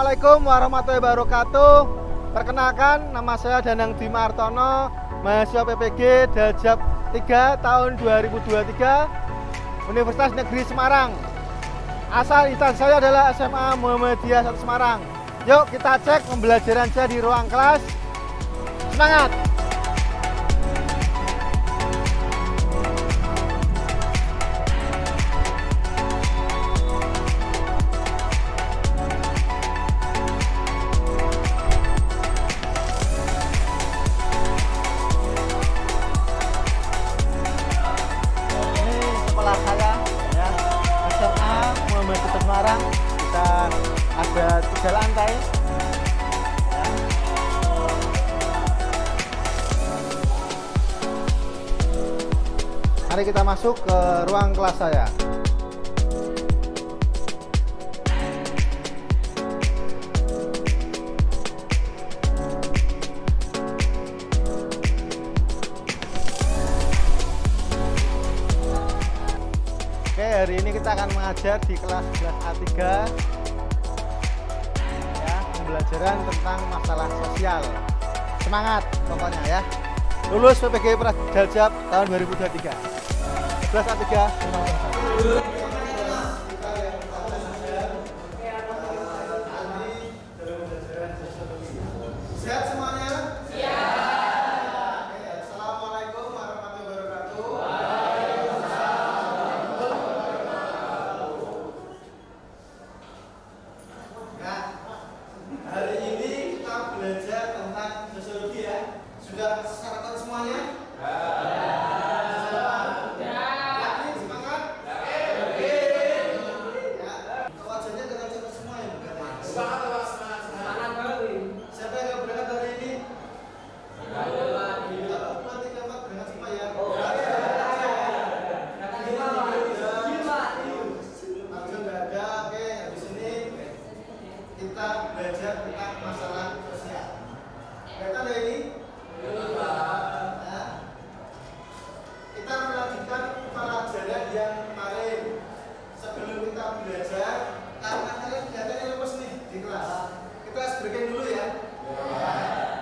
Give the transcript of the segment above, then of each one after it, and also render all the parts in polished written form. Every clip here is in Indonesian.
Assalamualaikum warahmatullahi wabarakatuh. Perkenalkan, nama saya Danang Bima Artono, mahasiswa PPG Daljab 3 tahun 2023 Universitas Negeri Semarang. Asal instansi saya adalah SMA Muhammadiyah 1 Semarang. Yuk kita cek pembelajaran saya di ruang kelas. Semangat! Semarang, kita ada 3 lantai ya. Mari kita masuk ke ruang kelas saya. Hari ini kita akan mengajar di kelas 11A3 ya, pembelajaran tentang masalah sosial. Semangat pokoknya ya. Lulus PPG Daljab tahun 2023. 11A3. Sehat semuanya? Sudah sarapan semuanya? Yakin? Semangat? Yakin? Ya. Wajahnya dengan cepat semua ya? Semangat. Siapa yang berangkat hari ini? Nanti keempat berangkat semua ya? Arjun nggak ada, oke. Habis ini kita belajar tentang masalah sosial. Kelihatan ya ini? Kita melanjutkan pelajaran yang kemarin. Sebelum kita belajar, karena kalian kelihatannya lemes nih di kelas. Kita breaking dulu ya.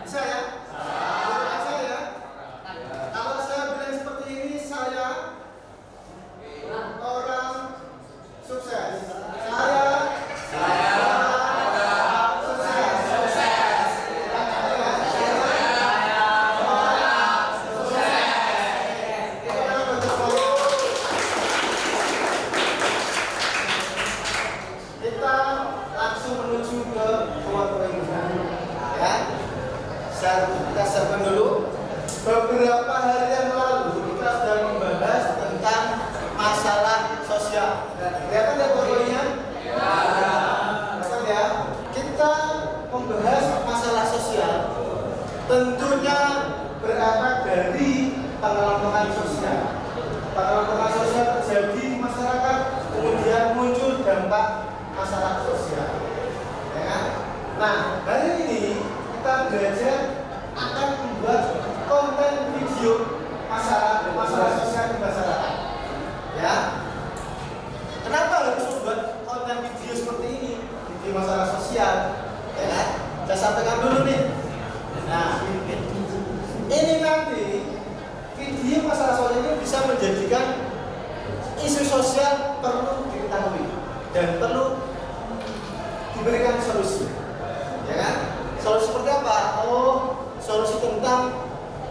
Bisa ya? Bisa ya? Kalau saya bilang seperti ini, saya orang sukses. Kita siapkan dulu. Beberapa hari yang lalu kita sudah membahas tentang masalah sosial. Kelihatan ya poin-poinnya? Kelihatan ya. Kita membahas masalah sosial. Tentunya berakar dari pengelompokan sosial. Pengelompokan sosial terjadi di masyarakat, kemudian muncul dampak masalah sosial. Ya kan? Nah, hari ini kita belajar akan membuat konten video masalah sosial di masyarakat. Ya. Kenapa harus membuat konten video seperti ini di masalah sosial? Ya kan? Saya sampaikan dulu nih. Nah, ini nanti video masalah sosial ini bisa menjadikan isu sosial perlu diketahui dan perlu diberikan solusi. Ya kan? Solusi seperti apa? Solusi tentang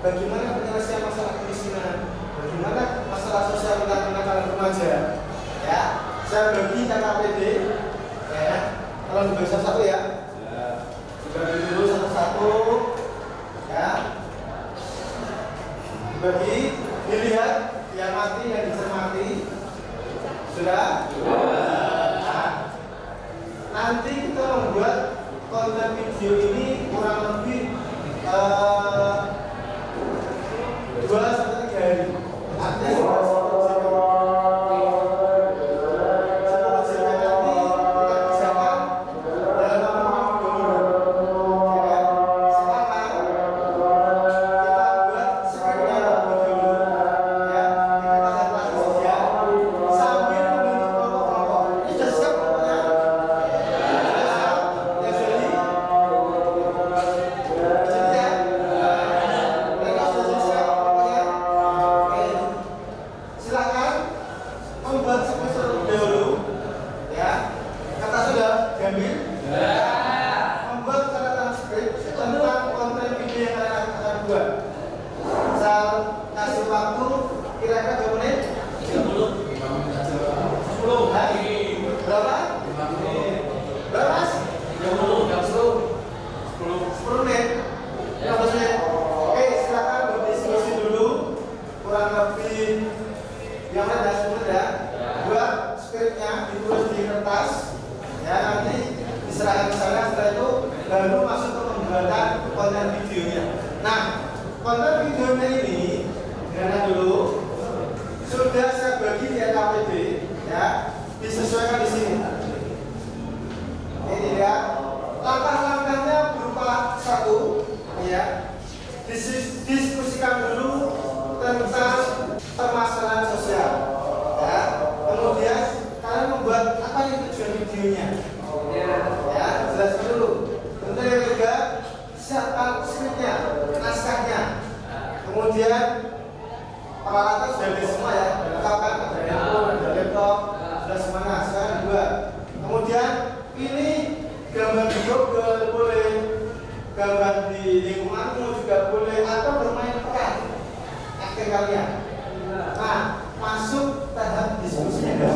bagaimana penyelesaian masalah kemiskinan, bagaimana masalah sosial tentang kenakalan remaja. Ya, saya bagi KKPD. Ya, kalau dibagi satu-satu ya. Dibagi dulu satu-satu. Ya. Dibagi, dilihat, yang mati, yang dicermati. Sudah? Nah, nanti kita membuat konten video ini kurang lebih 2-3 hari. Artinya sambil membentuk kelompok-kelompok. Ini sudah siap? Ya. Nah, konten videonya ini dengarkan dulu. Sudah saya bagi di LKPD, ya, disesuaikan di sini. Ini ya, langkah-langkahnya berupa satu, ya, diskusikan dulu tentang permasalahan sosial, ya. Kemudian kalian membuat apa yang tujuan videonya, ya, jelaskan dulu. Kemudian yang ketiga, siapkan skripnya, naskahnya. Kemudian peralatan sudah ada semua ya, lengkap kan, ada handphone, ada laptop, sudah semuanya. Sekarang dua. Kemudian pilih gambar di Google boleh, gambar di lingkunganmu juga boleh, atau bermain peran aktif kalian. Nah, masuk tahap diskusinya.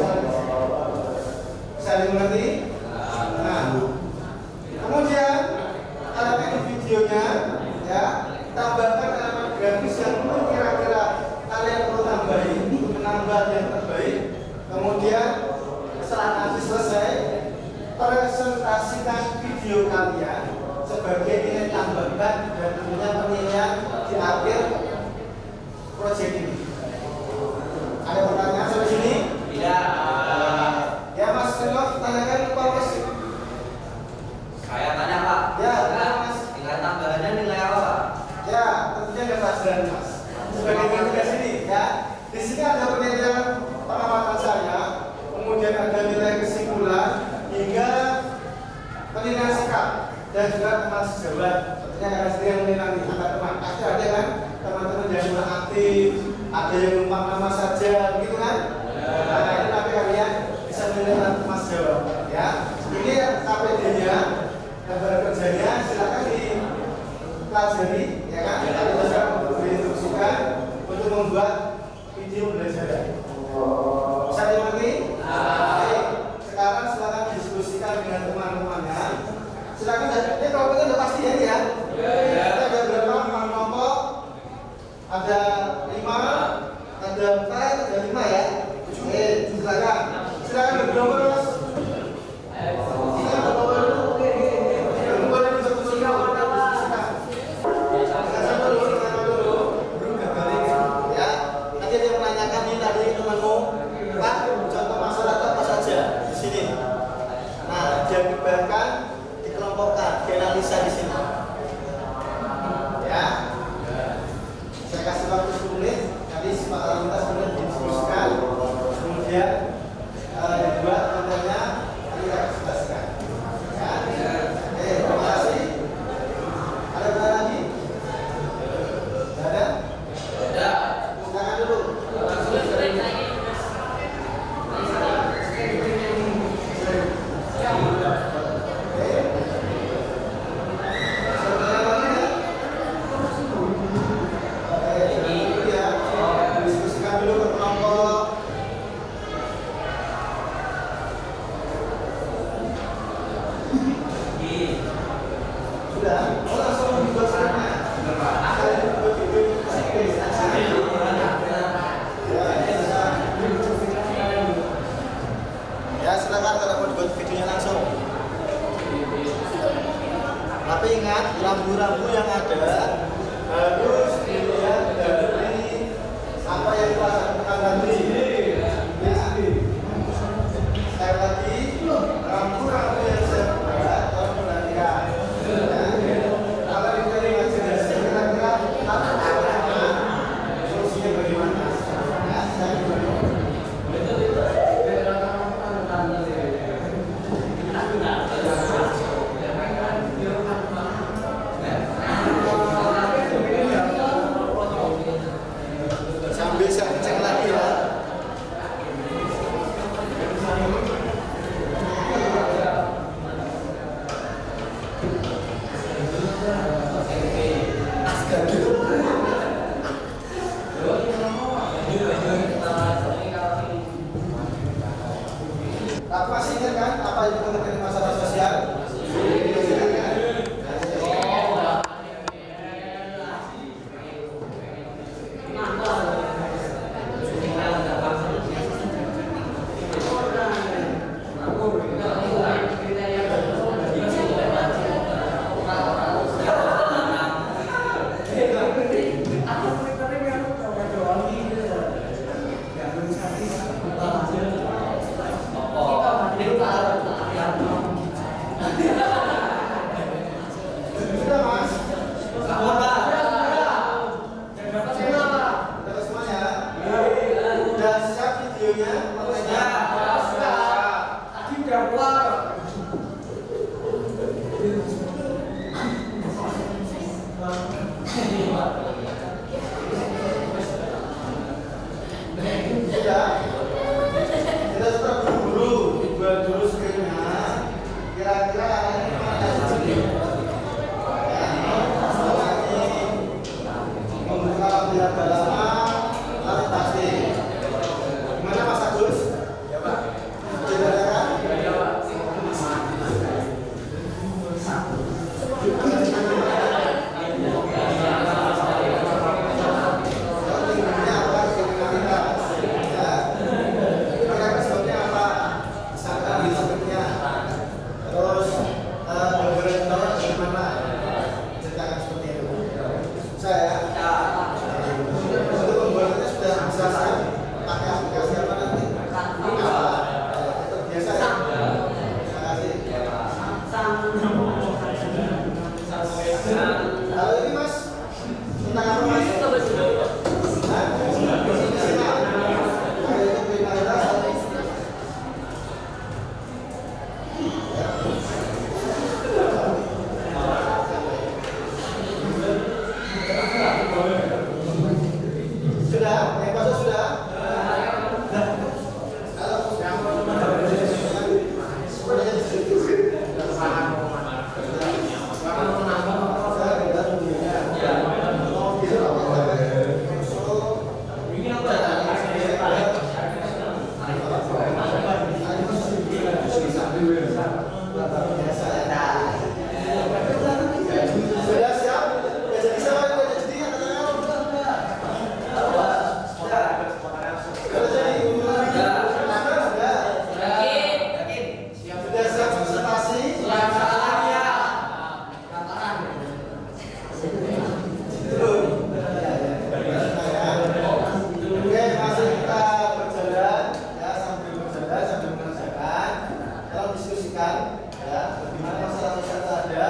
Bisa dimengerti? Nah, kemudian elemen videonya, ya, tambahkan elemen grafis yang mungkin kira-kira kalian perlu tambahin untuk menambah yang terbaik. Kemudian setelah nanti selesai, presentasikan video kalian sebagai nilai tambahan dan tentunya penilaian di akhir proyek ini. Ada pertanyaan sampai sini? Tidak. Ya Mas Rino, tanyakan Pak Mas. Saya tanya Pak. Ya, Mas. Nilai tambahannya nilai apa Pak? Ya, tentunya ada pelajaran Mas. Sebagai tugas ini, ya. Di sini ada penilaian pengamatan saya, kemudian ada nilai kesimpulan hingga penilaian sikap dan juga teman sejawat. Tentunya akan sendiri yang menilai antar teman. Pasti ada kan teman-teman yang kurang aktif, ada yang numpang nama saja, begitu kan? Nah, itu nanti kalian bisa menilai teman sejawat. Ya, ini KPD-nya, gambar kerjanya silakan dipelajari, ya kan? Tapi bisa untuk diinstruksikan untuk membuat video belajar. Bisa dimengerti? Oke, sekarang silakan diskusikan dengan teman-temannya. Silakan, ini kelompoknya udah pasti ya? Ada berapa kelompok? Ada 5, ada 4, ada 5 ya? Oke, silakan. Silakan bergelombol Mas. Silakan bergelombol dulu. Bergelombol yang bisa diskusikan. Ya, nanti ada yang menanyakan ini tadi temanmu, Pak, contoh masalah itu apa saja di sini. Nah, dia dibarkan, dikelompokkan, dianalisa di sini. Sudah. Kita sudah buru-buru dibuat dulu skripnya. Kira-kira arahnya kemana sih? Membuka lampiran dalaman, lalu pasti. Gimana Mas Agus? Ya Pak. Tidak kan? Ya Pak. Kalau ini Mas, tentang apa Mas? Sudah? Yang masuk sudah? Sudah siap? Ya jadi sama ya jadi sudah siap presentasi? Oke, masih kita berjalan ya sambil mengerjakan, kalau diskusikan ya bagaimana masalah itu ada,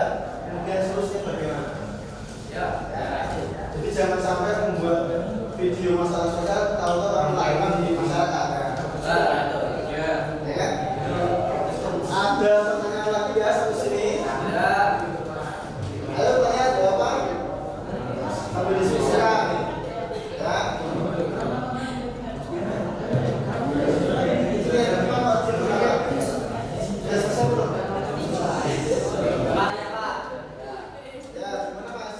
kemudian solusinya bagaimana. Ya. Jadi jangan sampai membuat video masalah sosial tahu-tahu orang lain di masyarakat. Ya kan? Ada pertanyaan lagi ya sampai sini? Ayo tanya ada apa? Sambil diskusikan. Ya. Sudah selesai belum? Ya, gimana Mas?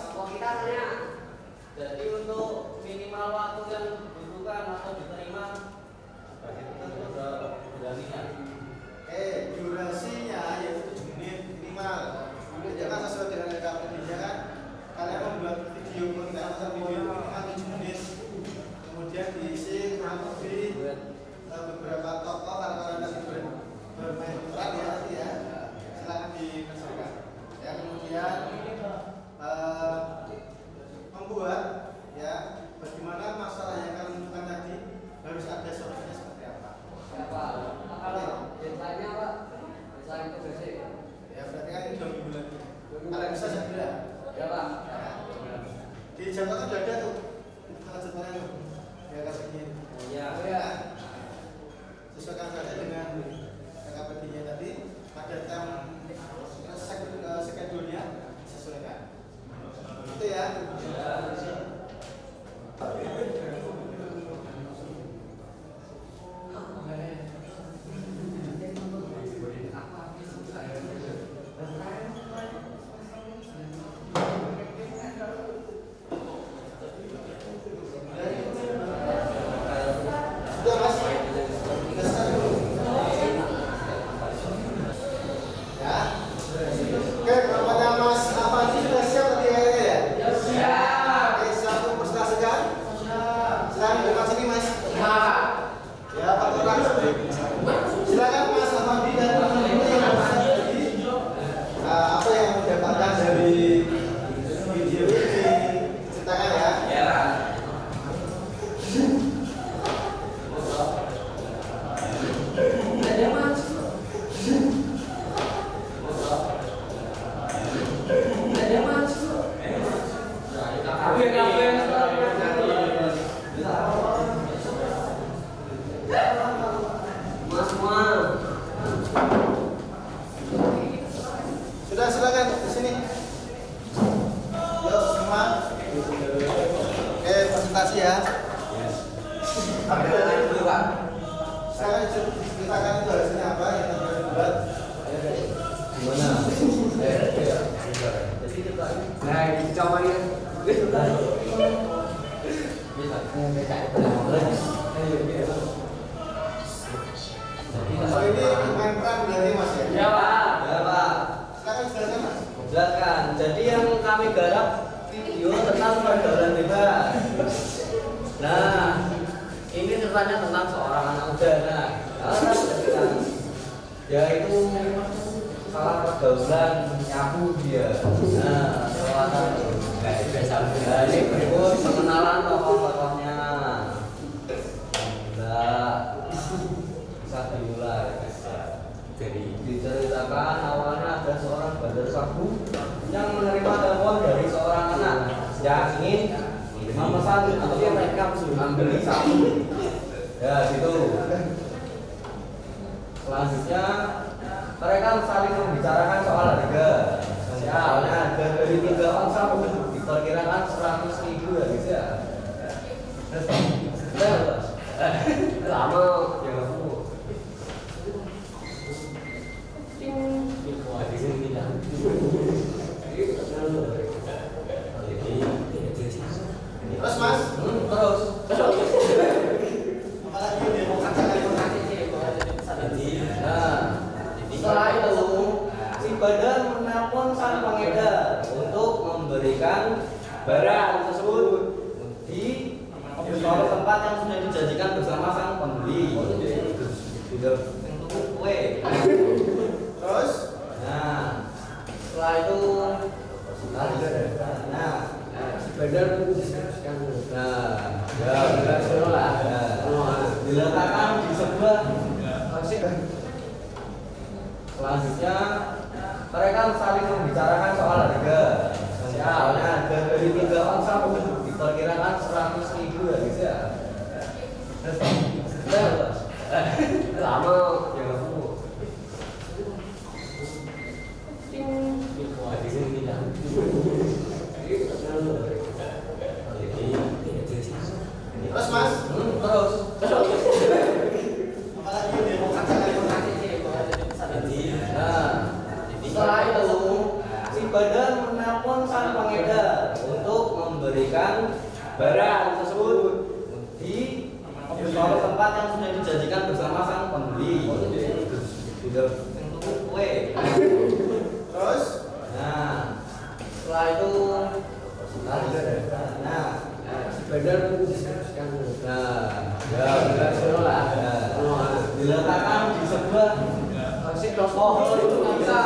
Jadi untuk minimal waktu yang dibutuhkan atau diterima itu sudah berjaminan. Durasinya yaitu 7 menit minimal. Jangan sesuai dengan rekomendasinya kan. Kalian membuat video konten video minimal 7 menit. Kemudian diisi kurang lebih beberapa tokoh karena nanti bermain peran ya nanti ya. Silakan dikerjakan. Ya kemudian membuat ya bagaimana masalah yang kalian tentukan tadi harus ada solusinya seperti apa. Desainnya Pak, desain itu basic. Ya berarti kan ini 2 minggu lagi. Kalian bisa segera. Ya Pak. Di jadwal kan sudah ada tuh. Kalau jadwalnya tuh. Ya kasih ini. Iya. Ya. Sesuaikan saja dengan KKPD-nya tadi. Pada jam schedule-nya sesuaikan. Itu ya. Sudah Mas? Sudah start dulu. Ya. Oke, kepada Mas Afandi sudah siap tadi kayaknya ya? Siap. presentasi ya. Ambil dulu Pak. Sekarang ceritakan itu hasilnya apa yang telah dibuat. Gimana? Jadi kita nah ini coba ya. Bisa. Oh ini main peran berarti Mas ya? Ya Pak. Ya Pak. Sekarang jelaskan Mas. Jelaskan. Jadi yang kami garap video tentang pergaulan bebas. Nah, ini ceritanya tentang seorang anak muda. Nah, dia itu salah pergaulan nyabu dia. Nah, seorang biasa. Nah, ini berikut pengenalan tokoh-tokohnya. Nah, bisa dimulai. Jadi diceritakan awalnya ada seorang bandar sabu yang menerima telepon dari seorang anak yang ingin memesan atau membeli sabu. Ya, gitu. Selanjutnya mereka saling membicarakan soal harga. Soalnya harga dari 3 ons sabu diperkirakan 100.000 ya guys ya. Lama ya kamu. Terus Mas? Terus. Apalagi yang mau katakan Nah, setelah itu si Badar menelpon sang pengedar untuk memberikan barang tersebut di suatu tempat yang sudah dijanjikan bersama sang pembeli. Tidak untuk kue. Terus? Nah, setelah itu nah, si Badar diletakkan di sebuah selanjutnya mereka saling membicarakan soal harga. Soalnya harga dari 3 ons sabu diperkirakan 100.000 ya guys ya. Lama ya kamu. Terus Mas? Terus. Apalagi yang mau katakan Nah, setelah itu si Badar menelpon sang pengedar untuk memberikan barang tersebut di suatu tempat yang sudah dijanjikan bersama sang pembeli. Tidak untuk kue. Terus? Nah, setelah itu nah, si Badar diletakkan di sebuah pohon itu bisa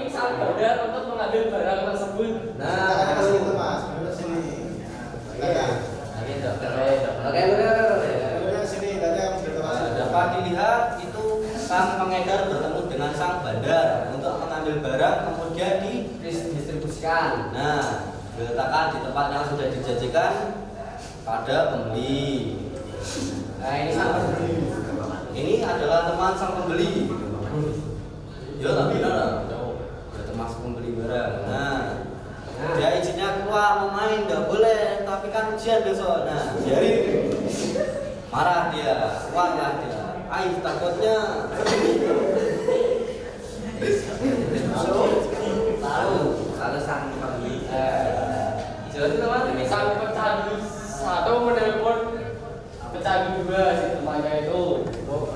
sang Badar untuk mengambil barang tersebut. Katakan ke situ Mas, ke sini. Katakan. Kemudian sini tadi kamu ceritakan. Dapat dilihat itu sang pengedar bertemu dengan sang bandar untuk mengambil barang kemudian didistribusikan. Nah, diletakkan di tempat yang sudah dijanjikan pada pembeli. Nah, ini sang pembeli. Ini adalah teman sang pembeli. Ya, tapi benar. Ya, termasuk pembeli barang. Nah, dia izinnya keluar mau main, nggak boleh. Tapi kan ujian besok. Nah, jadi marah dia, keluarlah dia. Aih, takutnya. Tahu, kalau sang pembeli. Jadi teman, sang pecandu satu menelpon pecandu 2 si temannya itu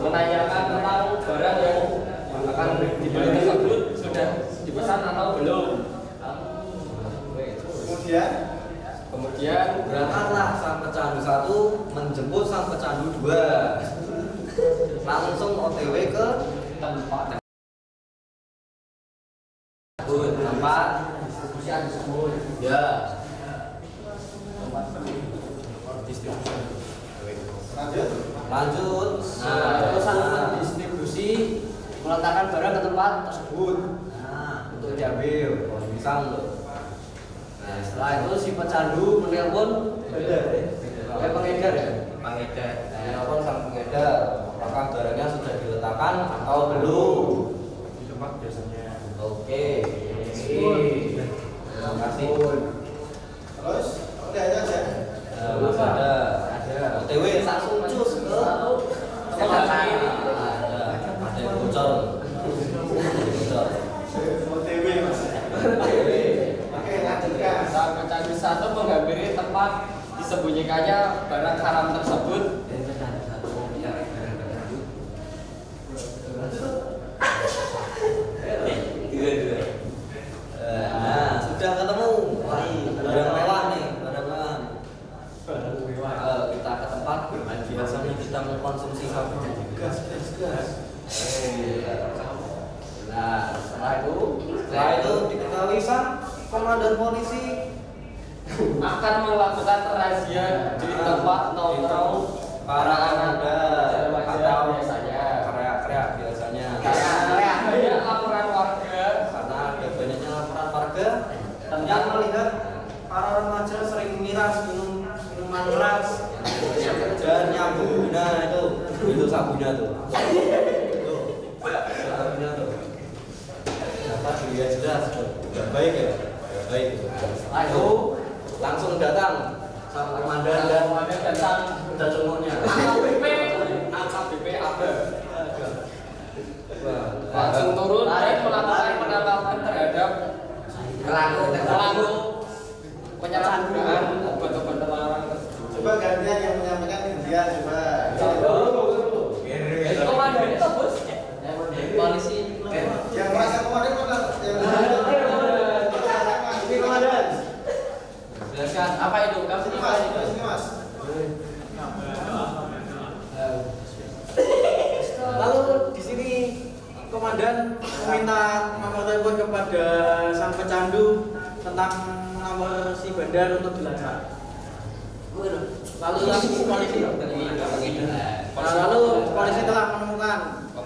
menanyakan tentang barang yang akan dibeli tersebut sudah dipesan atau belum. Kemudian Berangkatlah sang pecandu 1 menjemput sang pecandu 2. Langsung OTW ke tempat distribusian tersebut. Ya. Tempat distribusi. Lanjut. Nah, itu sang distribusi meletakkan barang ke tempat tersebut. Nah, untuk diambil. Kalau bisa loh. Nah, setelah itu si pecandu menelpon pengedar ya? Pengedar. Menelpon sang pengedar. Apakah barangnya sudah diletakkan atau belum? di tempat biasanya. Oke. Terima kasih. Terus? pecandu satu menghampiri tempat disembunyikannya barang haram tersebut. Nah, sudah ketemu. Barang mewah nih, barang mewah. Kita ke tempat biasanya kita mengkonsumsi sabu. Gas. Nah, setelah itu diketahui sang komandan polisi Akan melakukan razia di tempat nongkrong para anak muda atau biasanya kreak biasanya. Ada laporan warga Karena ada banyaknya laporan warga yang melihat para remaja sering miras minuman keras dan nyabu. Nah itu sabunya tuh. Sabunya tuh. Dapat dilihat jelas tuh. Nggak baik ya. Nggak baik. Setelah itu langsung datang sang komandan dan datang udah cungurnya. AKBP AB langsung turun dan melakukan penangkapan terhadap pelaku penyalahgunaan obat-obat terlarang tersebut. Coba gantian yang menyampaikan gantian coba. Komandan itu bos, polisi. Yang merasa komandan mana? Yang ini komandan. Jelaskan apa itu? Kamu Sini mas, sini mas. Lalu di sini komandan meminta nomor telepon kepada sang pecandu tentang nomor si bandar untuk dilacak. Lalu polisi telah menemukan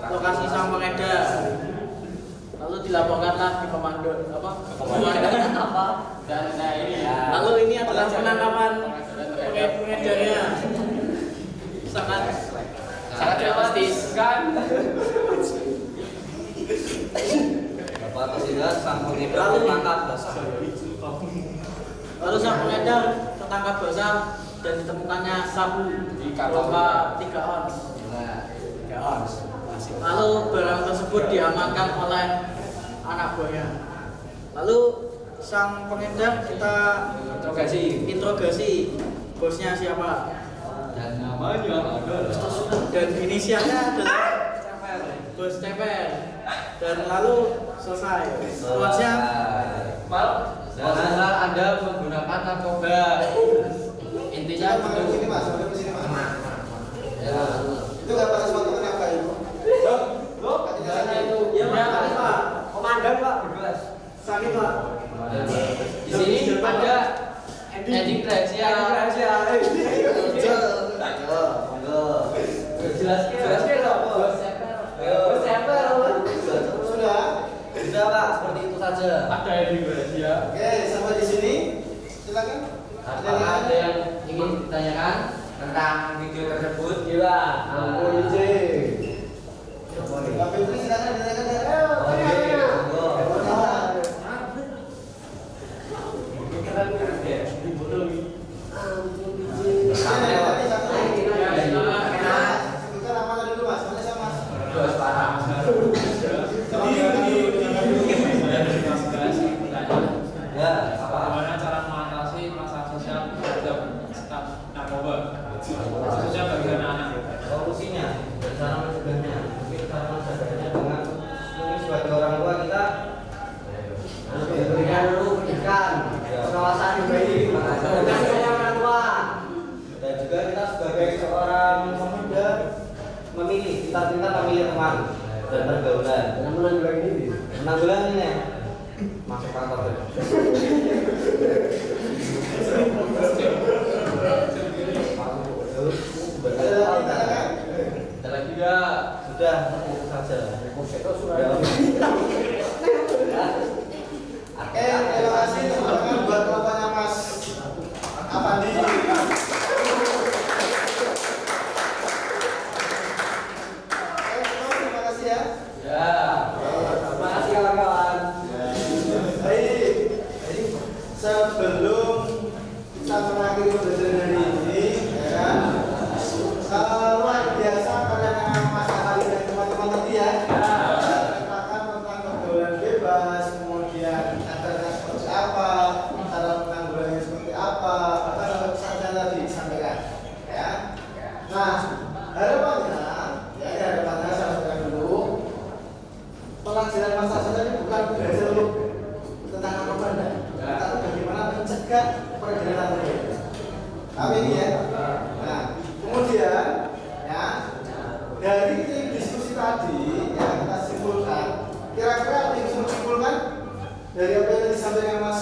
lokasi sang pengedar. Lalu dilaporkanlah di komandan apa? Dan nah ini. Lalu ini adalah penangkapan pengedarnya. Sangat realistis kan? Bapak tersinggah sang pengedar tertangkap basah. Lalu sang pengedar tertangkap basah dan ditemukannya sabu Di berupa 3 ons. Lalu barang tersebut diamankan oleh anak buahnya. Lalu sang pengedar kita interogasi bosnya siapa Dan namanya adalah dan inisialnya adalah bos Ceper. Dan lalu selesai. Bosnya Masalah Anda menggunakan narkoba. Intinya Jangan begitu. sini mas, ke sini mas. Ya. Itu nggak pakai sepatu kenapa itu? Karena itu ya Pak, komandan Pak, bebas. sakit Pak. Di sini ada ending rahasia. Jelaskan dong. Bos Ceper. Sudah Pak, seperti itu saja. Ada ending rahasia. Oke, sampai di sini. Silakan. Apakah ada yang ingin ditanyakan tentang video tersebut? Iya. Ampun Pak Fitri silakan ditanyakan. Sebutkan namanya dulu mas, mana sama mas? Bos parah. Ya, apa? Bagaimana cara mengatasi masalah sosial terhadap staf narkoba, khususnya bagi anak-anak? Solusinya dan cara mencegahnya. Mungkin cara mencegahnya dengan sebagai orang tua kita harus diberikan dulu pendidikan, pengawasan yang baik, dengan orang tua. Dan juga kita sebagai seorang pemuda memilih, kita memilih teman dan pergaulan. Menanggulangi ini masuk kantor. Ada lagi nggak? Sudah, itu saja. Terima kasih teman-teman buat bapaknya Mas Afandi. Terima kasih ya. Ya. Terima kasih kawan-kawan. Baik. Sebelum kita mengakhiri pembelajaran hari ini, ya, luar biasa pada Mas Afandi dan teman-teman tadi ya. Katakan tentang pergaulan bebas, kemudian acaranya seperti apa, cara menanggulangi juga peredaran narkoba. Tapi ini ya. Nah, kemudian ya dari diskusi tadi yang kita simpulkan, kira-kira yang bisa disimpulkan dari apa yang disampaikan Mas